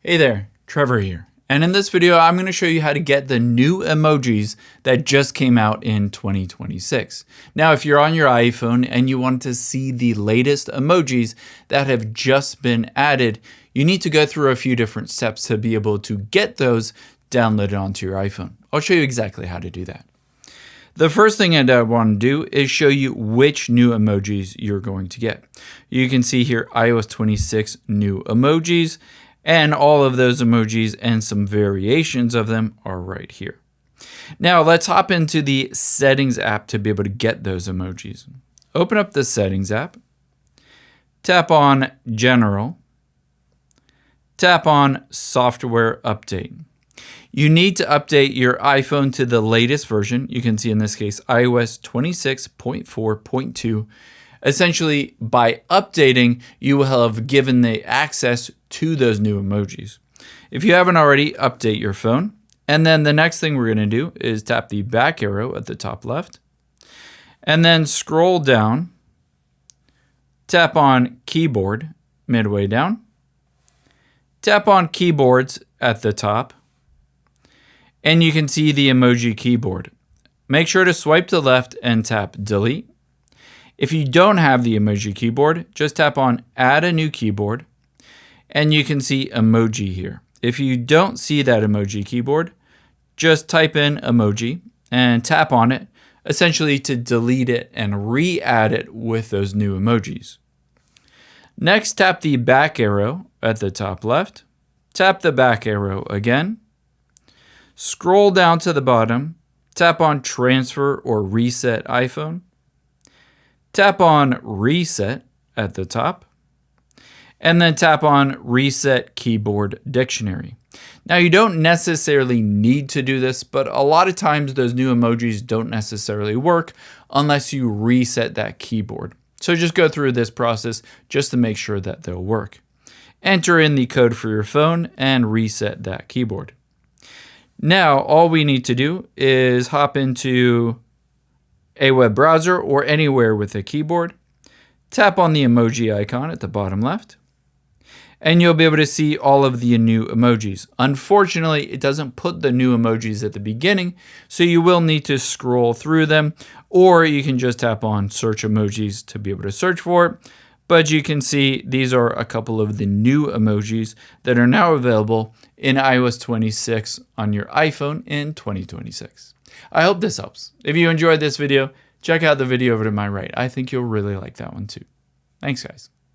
Hey there, Trevor here. And in this video, I'm going to show you how to get the new emojis that just came out in 2026. Now, if you're on your iPhone and you want to see the latest emojis that have just been added, you need to go through a few different steps to be able to get those downloaded onto your iPhone. I'll show you exactly how to do that. The first thing I want to do is show you which new emojis you're going to get. You can see here iOS 26 new emojis, and all of those emojis and some variations of them are right here. Now let's hop into the Settings app to be able to get those emojis. Open up the Settings app, tap on General, tap on Software Update. You need to update your iPhone to the latest version. You can see in this case, iOS 26.4.2. Essentially, by updating, you will have given the access to those new emojis. If you haven't already, update your phone. And then the next thing we're going to do is tap the back arrow at the top left. And then scroll down. Tap on Keyboard midway down. Tap on Keyboards at the top. And you can see the emoji keyboard. Make sure to swipe to the left and tap Delete. If you don't have the emoji keyboard, just tap on Add a New Keyboard, and you can see emoji here. If you don't see that emoji keyboard, just type in emoji and tap on it, essentially to delete it and re-add it with those new emojis. Next, tap the back arrow at the top left, tap the back arrow again, scroll down to the bottom, tap on Transfer or Reset iPhone, tap on Reset at the top, and then tap on Reset Keyboard Dictionary. Now, you don't necessarily need to do this, but a lot of times those new emojis don't necessarily work unless you reset that keyboard. So just go through this process just to make sure that they'll work. Enter in the code for your phone and reset that keyboard. Now, all we need to do is hop into a web browser or anywhere with a keyboard, tap on the emoji icon at the bottom left, and you'll be able to see all of the new emojis. Unfortunately, it doesn't put the new emojis at the beginning, so you will need to scroll through them, or you can just tap on Search Emojis to be able to search for it. But you can see these are a couple of the new emojis that are now available in iOS 26 on your iPhone in 2026. I hope this helps. If you enjoyed this video, check out the video over to my right. I think you'll really like that one too. Thanks, guys.